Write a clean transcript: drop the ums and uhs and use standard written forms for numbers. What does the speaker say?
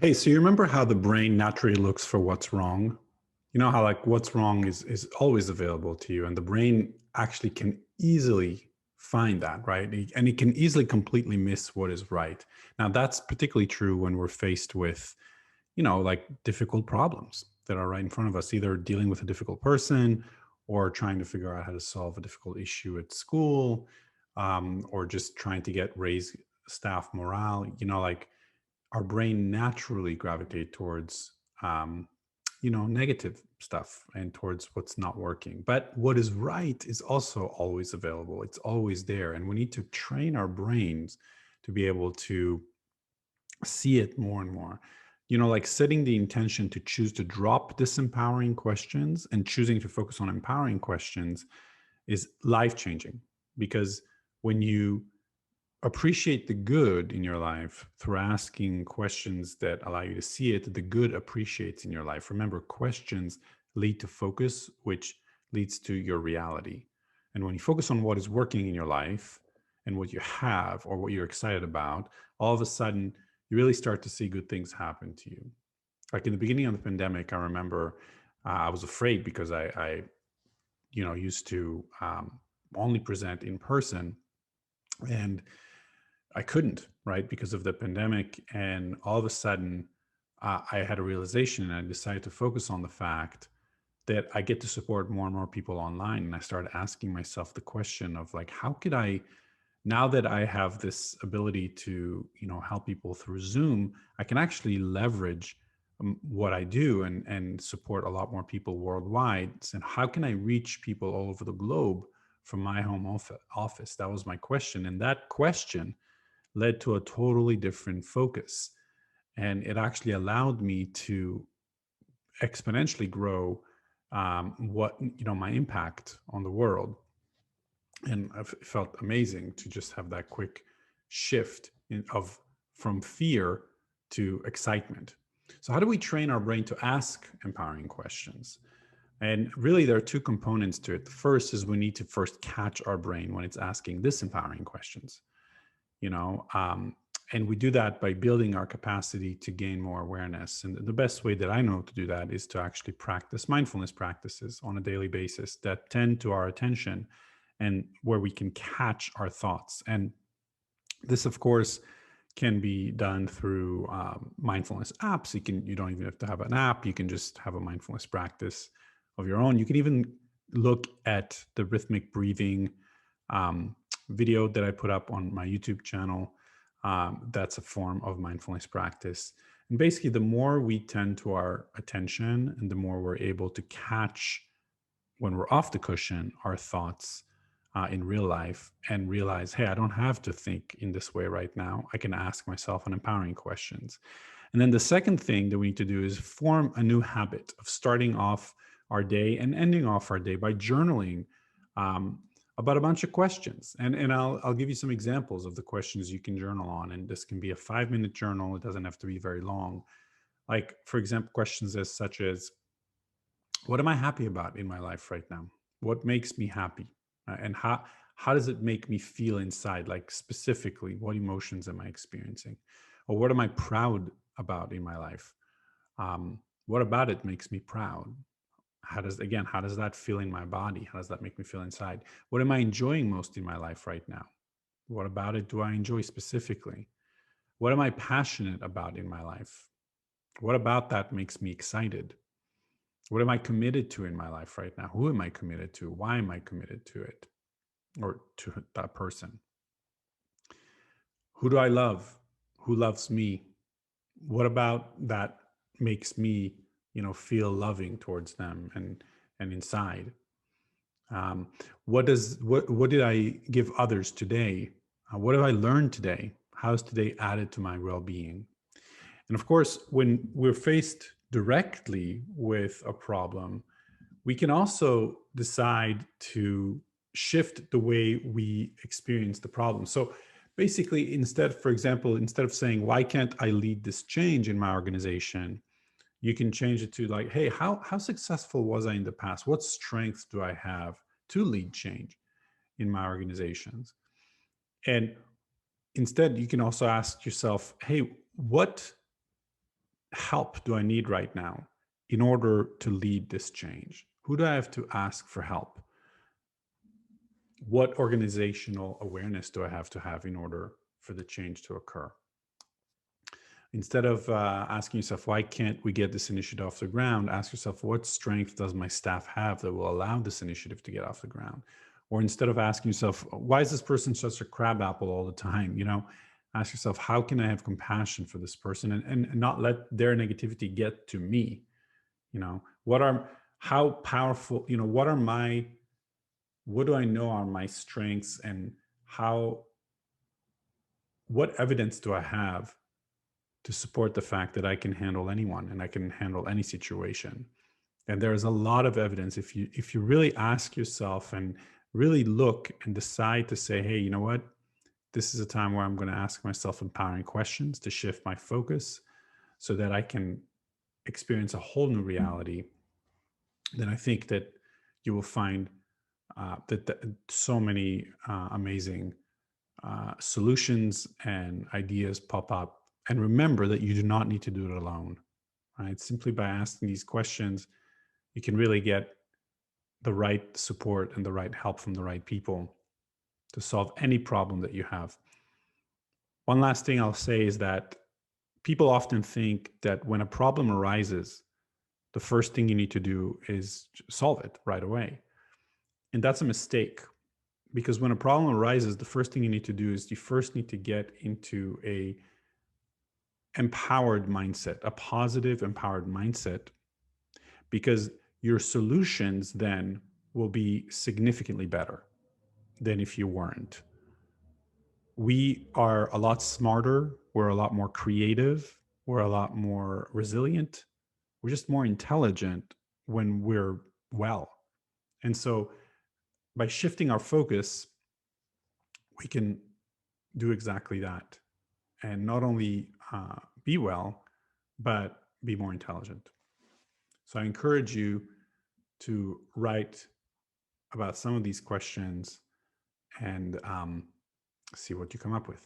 Hey, so you remember how the brain naturally looks for what's wrong? You know how like what's wrong is always available to you, and the brain actually can easily find that, right? And it can easily completely miss what is right. Now that's particularly true when we're faced with, like difficult problems that are right in front of us, either dealing with a difficult person or trying to figure out how to solve a difficult issue at school, or just trying to get raise staff morale. Like our brain naturally gravitate towards negative stuff and towards what's not working, but what is right is also always available. It's always there, and we need to train our brains to be able to see it more and more. Like setting the intention to choose to drop disempowering questions and choosing to focus on empowering questions is life changing, because when you appreciate the good in your life through asking questions that allow you to see it, the good appreciates in your life. Remember, questions lead to focus, which leads to your reality. And when you focus on what is working in your life and what you have or what you're excited about, all of a sudden you really start to see good things happen to you. Like in the beginning of the pandemic, I remember I was afraid because I used to only present in person, and I couldn't, right, because of the pandemic. And all of a sudden, I had a realization, and I decided to focus on the fact that I get to support more and more people online. And I started asking myself the question of like, how could I, now that I have this ability to, help people through Zoom, I can actually leverage what I do and support a lot more people worldwide. And how can I reach people all over the globe from my home office? That was my question. And that question led to a totally different focus. And it actually allowed me to exponentially grow my impact on the world. And it felt amazing to just have that quick shift of from fear to excitement. So how do we train our brain to ask empowering questions? And really, there are two components to it. The first is we need to first catch our brain when it's asking disempowering questions. you know um, and we do that by building our capacity to gain more awareness. And the best way that I know to do that is to actually practice mindfulness practices on a daily basis that tend to our attention and where we can catch our thoughts. And this, of course, can be done through mindfulness apps. You don't even have to have an app. You can just have a mindfulness practice of your own. You can even look at the rhythmic breathing um, video that I put up on my YouTube channel. That's a form of mindfulness practice. And basically, the more we tend to our attention and the more we're able to catch, when we're off the cushion, our thoughts in real life, and realize, hey, I don't have to think in this way right now. I can ask myself an empowering questions. And then the second thing that we need to do is form a new habit of starting off our day and ending off our day by journaling um, about a bunch of questions. And I'll give you some examples of the questions you can journal on. And this can be a 5-minute journal. It doesn't have to be very long. Like, for example, questions as such as, what am I happy about in my life right now? What makes me happy? And how does it make me feel inside? Like, specifically, what emotions am I experiencing? Or what am I proud about in my life? What about it makes me proud? How does that feel in my body? How does that make me feel inside? What am I enjoying most in my life right now? What about it do I enjoy specifically? What am I passionate about in my life? What about that makes me excited? What am I committed to in my life right now? Who am I committed to? Why am I committed to it or to that person? Who do I love? Who loves me? What about that makes me, feel loving towards them and inside? Um, what did I give others today? What have I learned today? How's today added to my well-being? And of course, when we're faced directly with a problem, we can also decide to shift the way we experience the problem. So basically, for example, instead of saying, why can't I lead this change in my organization? You can change it to like, hey, how successful was I in the past? What strengths do I have to lead change in my organizations? And instead, you can also ask yourself, hey, what help do I need right now in order to lead this change? Who do I have to ask for help? What organizational awareness do I have to have in order for the change to occur? Instead of asking yourself, why can't we get this initiative off the ground? Ask yourself, what strength does my staff have that will allow this initiative to get off the ground? Or instead of asking yourself, why is this person such a crab apple all the time? Ask yourself, how can I have compassion for this person and not let their negativity get to me? What are, how powerful, what do I know are my strengths, and how, what evidence do I have to support the fact that I can handle anyone and I can handle any situation? And there is a lot of evidence, if you really ask yourself and really look and decide to say, hey, you know what? This is a time where I'm going to ask myself empowering questions to shift my focus so that I can experience a whole new reality. Then I think that you will find that so many amazing solutions and ideas pop up. And remember that you do not need to do it alone, right? Simply by asking these questions, you can really get the right support and the right help from the right people to solve any problem that you have. One last thing I'll say is that people often think that when a problem arises, the first thing you need to do is solve it right away. And that's a mistake, because when a problem arises, the first thing you need to do is you first need to get into a empowered mindset, a positive empowered mindset, because your solutions then will be significantly better than if you weren't. We are a lot smarter, we're a lot more creative, we're a lot more resilient, we're just more intelligent when we're well. And so by shifting our focus, we can do exactly that, and not only be well, but be more intelligent. So I encourage you to write about some of these questions and see what you come up with.